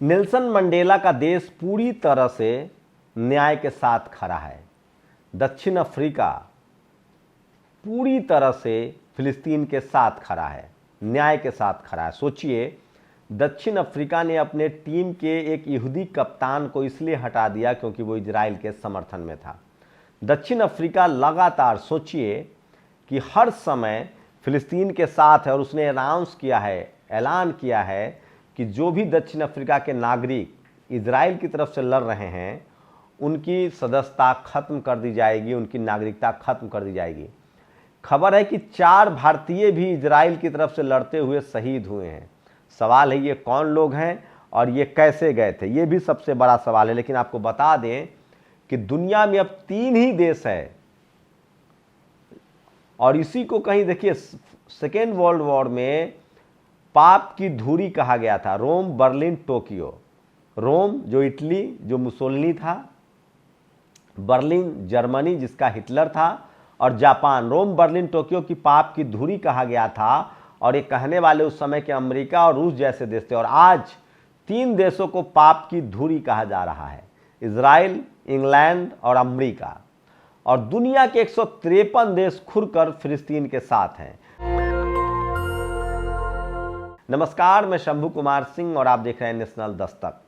Nelson Mandela का देश पूरी तरह से न्याय के साथ खड़ा है। दक्षिण अफ्रीका पूरी तरह से फिलिस्तीन के साथ खड़ा है, न्याय के साथ खड़ा है। सोचिए, दक्षिण अफ्रीका ने अपने टीम के एक यहूदी कप्तान को इसलिए हटा दिया क्योंकि वो इजराइल के समर्थन में था। दक्षिण अफ्रीका लगातार सोचिए कि हर समय फिलिस्तीन के साथ है और उसने ऐलान किया है कि जो भी दक्षिण अफ्रीका के नागरिक इजराइल की तरफ से लड़ रहे हैं उनकी सदस्यता खत्म कर दी जाएगी, उनकी नागरिकता खत्म कर दी जाएगी। खबर है कि 4 भारतीय भी इजराइल की तरफ से लड़ते हुए शहीद हुए हैं। सवाल है ये कौन लोग हैं और ये कैसे गए थे, ये भी सबसे बड़ा सवाल है। लेकिन आपको बता दें कि दुनिया में अब 3 ही देश है और इसी को कहीं देखिए सेकेंड वर्ल्ड वॉर में पाप की धुरी कहा गया था। रोम, बर्लिन, टोक्यो। रोम जो इटली, जो मुसोलिनी था, बर्लिन जर्मनी जिसका हिटलर था, और जापान। रोम, बर्लिन, टोक्यो की पाप की धुरी कहा गया था और ये कहने वाले उस समय के अमेरिका और रूस जैसे देश थे। और आज 3 देशों को पाप की धुरी कहा जा रहा है, इजराइल, इंग्लैंड और अमेरिका। और दुनिया के 153 देश खुलकर फिलिस्तीन के साथ हैं। नमस्कार, मैं शंभू कुमार सिंह और आप देख रहे हैं नेशनल दस्तक।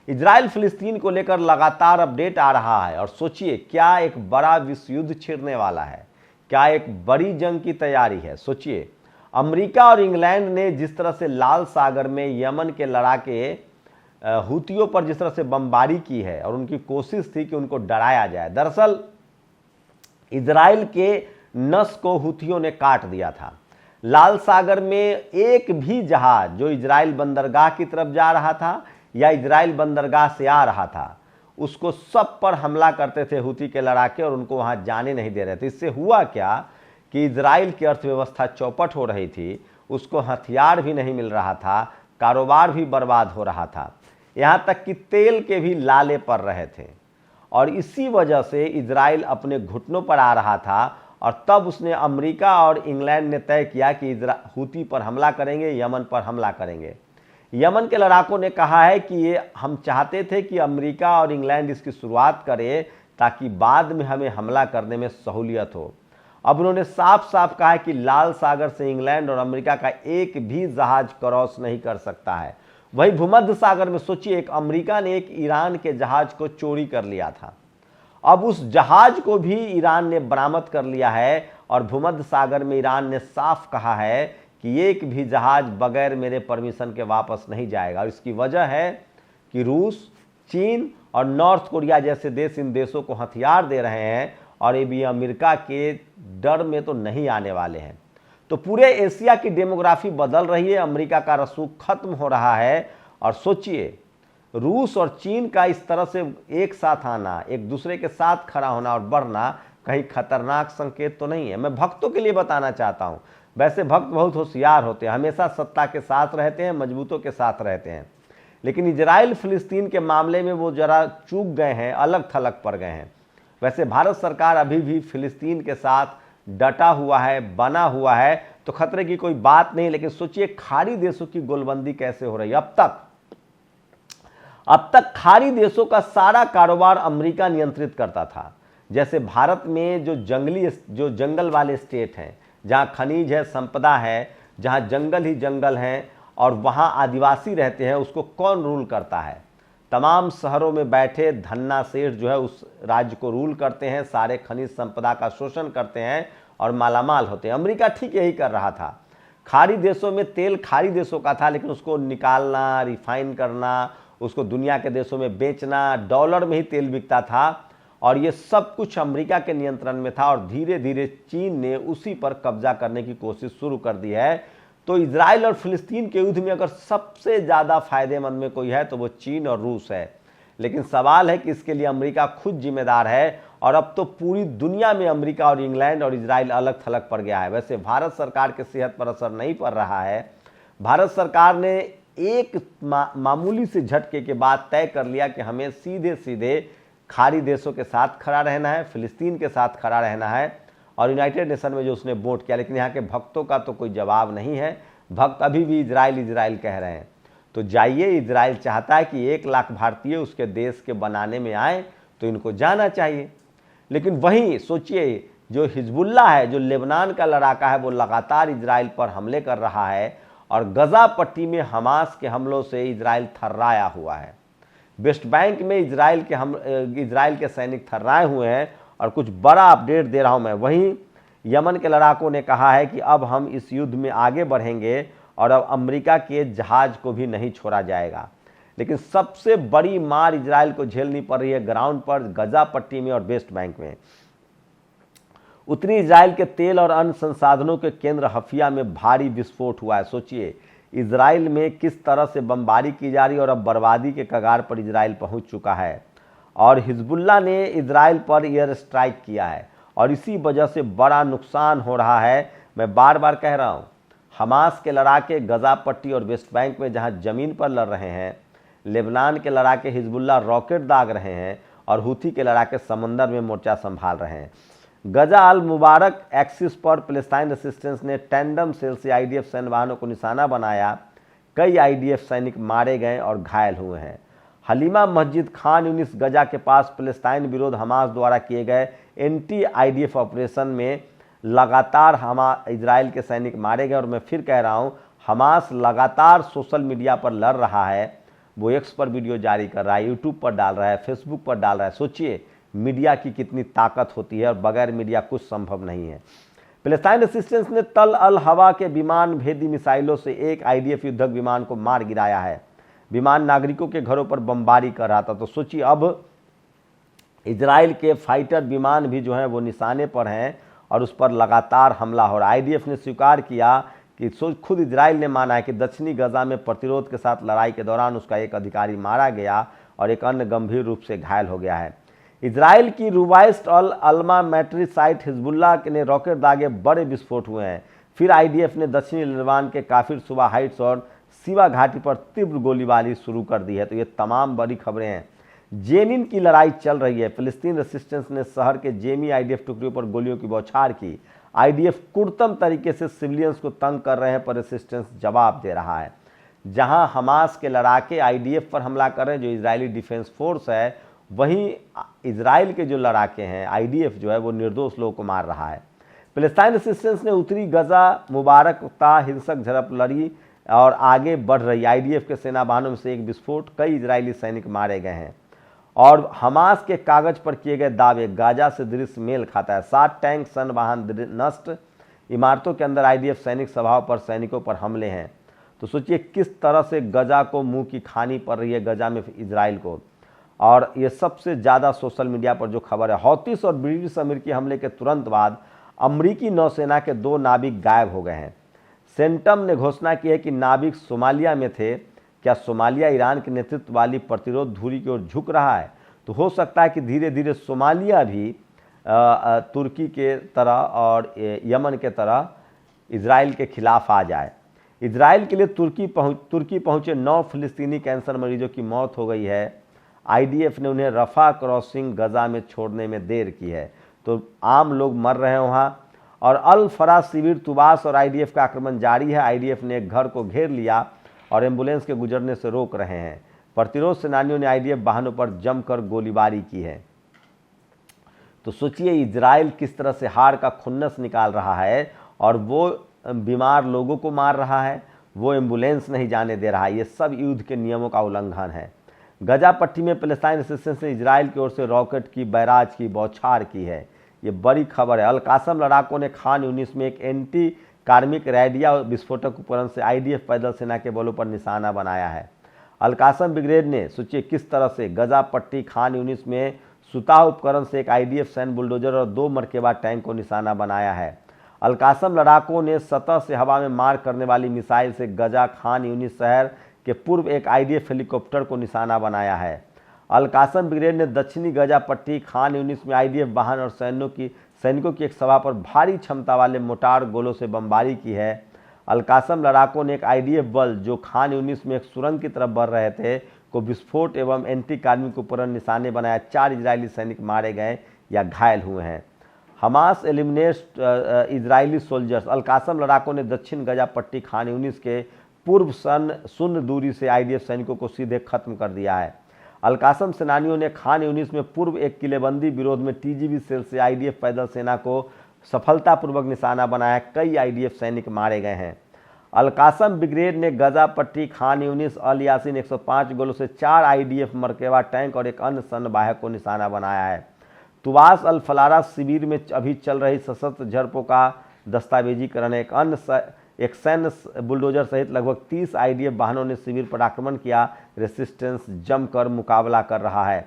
इजराइल फिलिस्तीन को लेकर लगातार अपडेट आ रहा है और सोचिए क्या एक बड़ा विश्व युद्ध छिड़ने वाला है, क्या एक बड़ी जंग की तैयारी है। सोचिए, अमेरिका और इंग्लैंड ने जिस तरह से लाल सागर में यमन के लड़ाके हुतियों पर जिस तरह से बमबारी की है और उनकी कोशिश थी कि उनको डराया जाए। दरअसल इजराइल के नस को हुतियों ने काट दिया था। लाल सागर में एक भी जहाज जो इजराइल बंदरगाह की तरफ जा रहा था या इजराइल बंदरगाह से आ रहा था, उसको सब पर हमला करते थे हुती के लड़ाके और उनको वहां जाने नहीं दे रहे थे। इससे हुआ क्या कि इजराइल की अर्थव्यवस्था चौपट हो रही थी, उसको हथियार भी नहीं मिल रहा था, कारोबार भी बर्बाद हो रहा था, यहाँ तक कि तेल के भी लाले पड़ रहे थे। और इसी वजह से इजराइल अपने घुटनों पर आ रहा था और तब उसने अमेरिका और इंग्लैंड ने तय किया कि हुती पर हमला करेंगे, यमन पर हमला करेंगे। यमन के लड़ाकों ने कहा है कि ये हम चाहते थे कि अमेरिका और इंग्लैंड इसकी शुरुआत करे ताकि बाद में हमें हमला करने में सहूलियत हो। अब उन्होंने साफ साफ कहा है कि लाल सागर से इंग्लैंड और अमेरिका का एक भी जहाज क्रॉस नहीं कर सकता है। वही भूमध्य सागर में सोचिए, एक अमेरिका ने एक ईरान के जहाज को चोरी कर लिया था। अब उस जहाज को भी ईरान ने बरामद कर लिया है और भूमध्य सागर में ईरान ने साफ कहा है कि एक भी जहाज बगैर मेरे परमिशन के वापस नहीं जाएगा। और इसकी वजह है कि रूस, चीन और नॉर्थ कोरिया जैसे देश इन देशों को हथियार दे रहे हैं और ये भी अमेरिका के डर में तो नहीं आने वाले हैं। तो पूरे एशिया की डेमोग्राफी बदल रही है, अमेरिका का रसूख खत्म हो रहा है। और सोचिए, रूस और चीन का इस तरह से एक साथ आना, एक दूसरे के साथ खड़ा होना और बढ़ना कहीं खतरनाक संकेत तो नहीं है। मैं भक्तों के लिए बताना चाहता हूं, वैसे भक्त बहुत होशियार होते हैं, हमेशा सत्ता के साथ रहते हैं, मजबूतों के साथ रहते हैं। लेकिन इजराइल फिलिस्तीन के मामले में वो जरा चूक गए हैं, अलग थलग पड़ गए हैं। वैसे भारत सरकार अभी भी फिलिस्तीन के साथ डटा हुआ है, बना हुआ है, तो खतरे की कोई बात नहीं। लेकिन सोचिए खाड़ी देशों की गोलबंदी कैसे हो रही है। अब तक खाड़ी देशों का सारा कारोबार अमेरिका नियंत्रित करता था। जैसे भारत में जो जंगल वाले स्टेट हैं, जहां खनिज है, संपदा है, जहां जंगल ही जंगल हैं और वहां आदिवासी रहते हैं, उसको कौन रूल करता है? तमाम शहरों में बैठे धन्ना सेठ जो है उस राज्य को रूल करते हैं, सारे खनिज संपदा का शोषण करते हैं और मालामाल होते हैं। अमेरिका ठीक यही कर रहा था। खाड़ी देशों में तेल खाड़ी देशों का था, लेकिन उसको निकालना, रिफाइन करना, उसको दुनिया के देशों में बेचना, डॉलर में ही तेल बिकता था और ये सब कुछ अमेरिका के नियंत्रण में था। और धीरे धीरे चीन ने उसी पर कब्जा करने की कोशिश शुरू कर दी है। तो इजराइल और फिलिस्तीन के युद्ध में अगर सबसे ज़्यादा फायदेमंद में कोई है तो वो चीन और रूस है। लेकिन सवाल है कि इसके लिए अमेरिका खुद जिम्मेदार है और अब तो पूरी दुनिया में अमेरिका और इंग्लैंड और इजराइल अलग थलग पड़ गया है। वैसे भारत सरकार के सेहत पर असर नहीं पड़ रहा है। भारत सरकार ने एक मामूली से झटके के बाद तय कर लिया कि हमें सीधे सीधे खाड़ी देशों के साथ खड़ा रहना है, फिलिस्तीन के साथ खड़ा रहना है और यूनाइटेड नेशन में जो उसने वोट किया। लेकिन यहाँ के भक्तों का तो कोई जवाब नहीं है, भक्त अभी भी इजराइल इजराइल कह रहे हैं। तो जाइए, इजराइल चाहता है कि 1 लाख भारतीय उसके देश के बनाने में आए, तो इनको जाना चाहिए। लेकिन वहीं सोचिए, जो हिजबुल्ला है, जो लेबनान का लड़ाका है, वो लगातार इजराइल पर हमले कर रहा है और गजा पट्टी में हमास के हमलों से इजराइल थर्राया हुआ है। वेस्ट बैंक में इजराइल के सैनिक थर्राए हुए हैं और कुछ बड़ा अपडेट दे रहा हूं मैं। वहीं यमन के लड़ाकों ने कहा है कि अब हम इस युद्ध में आगे बढ़ेंगे और अब अमेरिका के जहाज को भी नहीं छोड़ा जाएगा। लेकिन सबसे बड़ी मार इजराइल को झेलनी पड़ रही है ग्राउंड पर, गजा पट्टी में और वेस्ट बैंक में। उत्तरी इजराइल के तेल और अन्य संसाधनों के केंद्र हफिया में भारी विस्फोट हुआ है। सोचिए, इजराइल में किस तरह से बमबारी की जा रही है और अब बर्बादी के कगार पर इजराइल पहुंच चुका है। और हिजबुल्ला ने इजराइल पर एयर स्ट्राइक किया है और इसी वजह से बड़ा नुकसान हो रहा है। मैं बार बार कह रहा हूं, हमास के लड़ाके गजा पट्टी और वेस्ट बैंक में जहां जमीन पर लड़ रहे हैं, लेबनान के लड़ाके हिजबुल्ला रॉकेट दाग रहे हैं और हूथी के लड़ाके समंदर में मोर्चा संभाल रहे हैं। गजा अल मुबारक एक्सिस पर पैलेस्टाइन रेसिस्टेंस ने टैंडम सेल से आईडीएफ सैन्य वाहनों को निशाना बनाया। कई आईडीएफ सैनिक मारे गए और घायल हुए हैं। हलीमा मस्जिद खान यूनिस गजा के पास पैलेस्टाइन विरोध हमास द्वारा किए गए एंटी आईडीएफ ऑपरेशन में लगातार इजराइल के सैनिक मारे गए। और मैं फिर कह रहा हूं, हमास लगातार सोशल मीडिया पर लड़ रहा है। वो एक्स पर वीडियो जारी कर रहा है, यूट्यूब पर डाल रहा है, फेसबुक पर डाल रहा है। सोचिए मीडिया की कितनी ताकत होती है और बगैर मीडिया कुछ संभव नहीं है। पैलेस्टाइन रेसिस्टेंस ने तल अल हवा के विमान भेदी मिसाइलों से एक आईडीएफ युद्धक विमान को मार गिराया है। विमान नागरिकों के घरों पर बमबारी कर रहा था। तो सोचिए, अब इजराइल के फाइटर विमान भी जो हैं वो निशाने पर हैं और उस पर लगातार हमला हो रहा है। आईडीएफ ने स्वीकार किया कि खुद इजराइल ने माना है कि दक्षिणी गजा में प्रतिरोध के साथ लड़ाई के दौरान उसका एक अधिकारी मारा गया और एक अन्य गंभीर रूप से घायल हो गया है। इजराइल की रुवाइस्ट अल अल्मा मैट्री साइट हिजबुल्ला ने रॉकेट दागे बड़े विस्फोट हुए हैं। फिर आईडीएफ ने दक्षिणी लेबनान के काफिर सुबह हाइट्स और सिवा घाटी पर तीव्र गोलीबारी शुरू कर दी है। तो ये तमाम बड़ी खबरें हैं। जेनिन की लड़ाई चल रही है। फिलिस्तीन रेसिस्टेंस ने शहर के जेमी आईडीएफ टुकड़ियों पर गोलियों की बौछार की। आईडीएफ कुर्तम तरीके से सिविलियंस को तंग कर रहे हैं, पर रेसिस्टेंस जवाब दे रहा है। जहां हमास के लड़ाके आईडीएफ पर हमला कर रहे हैं, जो इजरायली डिफेंस फोर्स है, वहीं इजराइल के जो लड़ाके हैं, आईडीएफ जो है वो निर्दोष लोगों को मार रहा है। पैलेस्टाइन रेसिस्टेंस ने उत्तरी गजा मुबारकता हिंसक झड़प लड़ी और आगे बढ़ रही। आईडीएफ के सेना वाहनों में से एक विस्फोट, कई इजरायली सैनिक मारे गए हैं। और हमास के कागज पर किए गए दावे गाजा से दृश्य मेल खाता है। 7 टैंक सैन्य वाहन नष्ट। इमारतों के अंदर आईडीएफ सैनिक सभाओं पर सैनिकों पर हमले हैं। तो सोचिए किस तरह से गजा को मुंह की खानी पड़ रही है, गजा में इजराइल को। और ये सबसे ज़्यादा सोशल मीडिया पर जो खबर है, हौतीस और ब्रिटिश अमेरिकी हमले के तुरंत बाद अमेरिकी नौसेना के 2 नाविक गायब हो गए हैं। सेंटम ने घोषणा की है कि नाविक सोमालिया में थे। क्या सोमालिया ईरान के नेतृत्व वाली प्रतिरोध धुरी की ओर झुक रहा है? तो हो सकता है कि धीरे धीरे सोमालिया भी तुर्की के तरह और यमन के तरह इजराइल के खिलाफ आ जाए। इजराइल के लिए तुर्की पहुंचे 9 फिलिस्तीनी कैंसर मरीजों की मौत हो गई है। आईडीएफ ने उन्हें रफा क्रॉसिंग गजा में छोड़ने में देर की है। तो आम लोग मर रहे हैं वहाँ। और अल फरा शिविर तुबास और आईडीएफ का आक्रमण जारी है। आईडीएफ ने एक घर को घेर लिया और एम्बुलेंस के गुजरने से रोक रहे हैं। प्रतिरोध सेनानियों ने आईडीएफ वाहनों पर जमकर गोलीबारी की है। तो सोचिए इजराइल किस तरह से हार का खुन्नस निकाल रहा है और वो बीमार लोगों को मार रहा है, वो एम्बुलेंस नहीं जाने दे रहा है। ये सब युद्ध के नियमों का उल्लंघन है। गजा पट्टी में पैलेस्टाइन रेसिस्टेंस ने इजराइल की ओर से रॉकेट की बैराज की बौछार की है। ये बड़ी खबर है। अल कासम लड़ाकों ने खान यूनिस में एक एंटी कार्मिक रेडिया विस्फोटक उपकरण से आईडीएफ पैदल सेना के बलों पर निशाना बनाया है। अल कासम ब्रिगेड ने सोचिए किस तरह से गजा पट्टी खान यूनिस में सुताह उपकरण से एक आईडीएफ सैन्य बुलडोजर और 2 मरकेबा टैंक को निशाना बनाया है। अल कासम लड़ाकों ने सतह से हवा में मार करने वाली मिसाइल से गजा खान यूनिस शहर के पूर्व एक आईडीएफ हेलीकॉप्टर को निशाना बनाया है। अल कासम ब्रिगेड ने दक्षिणी गजा पट्टी खान यूनिस में आईडीएफ वाहन और सैनिकों की एक सभा पर भारी क्षमता वाले मोटार गोलों से बमबारी की है। अल कासम लड़ाकों ने एक आईडीएफ बल जो खान यूनिस में एक सुरंग की तरफ बढ़ रहे थे को विस्फोट एवं एंटी कार्मिक उपकरण निशाने बनाया। 4 इजरायली सैनिक मारे गए या घायल हुए हैं। Hamas eliminates Israeli soldiers. Al Qassam लड़ाकों ने दक्षिण गजा पट्टी खान यूनिस के पूर्व शून्य दूरी से आईडीएफ सैनिकों को सीधे खत्म कर दिया है। अलकासम सेनानियों ने खान यूनिस में पूर्व एक किलेबंदी विरोध में टीजीबी सेल से आईडीएफ पैदल सेना को सफलतापूर्वक निशाना बनाया। कई आईडीएफ सैनिक मारे गए हैं। अलकासम ब्रिगेड ने गजा पट्टी, खान यूनिस, अल यासीन 105 गोलों से 4 आईडीएफ मर्केवा टैंक और एक अन्य सैन्यवाहक को निशाना बनाया है। तुवास अल फलारा शिविर में अभी चल रही सशस्त्र झड़पों का दस्तावेजीकरण। एक सैन्य बुलडोजर सहित लगभग 30 आईडीएफ वाहनों ने शिविर पर आक्रमण किया। रेसिस्टेंस जमकर मुकाबला कर रहा है।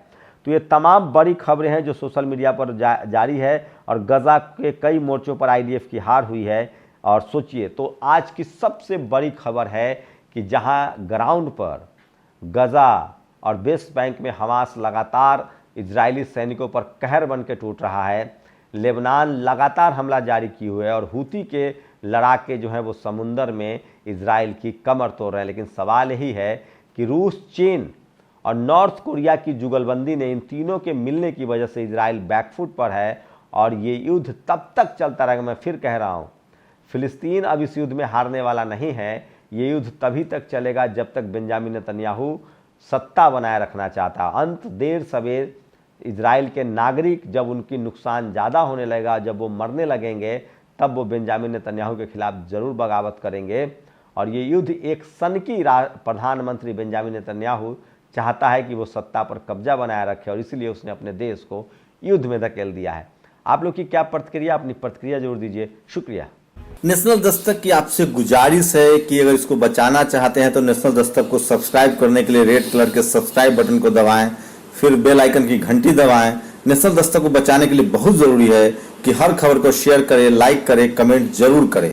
तो ये तमाम बड़ी खबरें हैं जो सोशल मीडिया पर जारी है और गजा के कई मोर्चों पर आईडीएफ की हार हुई है। और सोचिए, तो आज की सबसे बड़ी खबर है कि जहां ग्राउंड पर गजा और वेस्ट बैंक में हमास लगातार इजरायली सैनिकों पर कहर बन के टूट रहा है। लेबनान लगातार हमला जारी किए हुए है और हूती के लड़ाके जो हैं वो समुंदर में इजराइल की कमर तोड़ रहे हैं। लेकिन सवाल यही है कि रूस, चीन और नॉर्थ कोरिया की जुगलबंदी ने इन तीनों के मिलने की वजह से इजराइल बैकफुट पर है और ये युद्ध तब तक चलता रहेगा। मैं फिर कह रहा हूँ, फिलिस्तीन अब इस युद्ध में हारने वाला नहीं है। ये युद्ध तभी तक चलेगा जब तक बेंजामिन नेतन्याहू सत्ता बनाए रखना चाहता। अंत देर सवेर इजराइल के नागरिक जब उनकी नुकसान ज़्यादा होने लगेगा, जब वो मरने लगेंगे, तब वो बेंजामिन नेतन्याहू के खिलाफ जरूर बगावत करेंगे। और ये युद्ध एक सनकी प्रधानमंत्री बेंजामिन नेतन्याहू चाहता है कि वो सत्ता पर कब्जा बनाए रखे और इसलिए उसने अपने देश को युद्ध में धकेल दिया है। आप लोग की क्या प्रतिक्रिया, अपनी प्रतिक्रिया जरूर दीजिए। शुक्रिया। नेशनल दस्तक की आपसे गुजारिश है कि अगर इसको बचाना चाहते हैं तो नेशनल दस्तक को सब्सक्राइब करने के लिए रेड कलर के सब्सक्राइब बटन को दबाएं, फिर बेल आइकन की घंटी दबाएं। नेशनल दस्तक को बचाने के लिए बहुत जरूरी है कि हर खबर को शेयर करें, लाइक करें, कमेंट जरूर करें।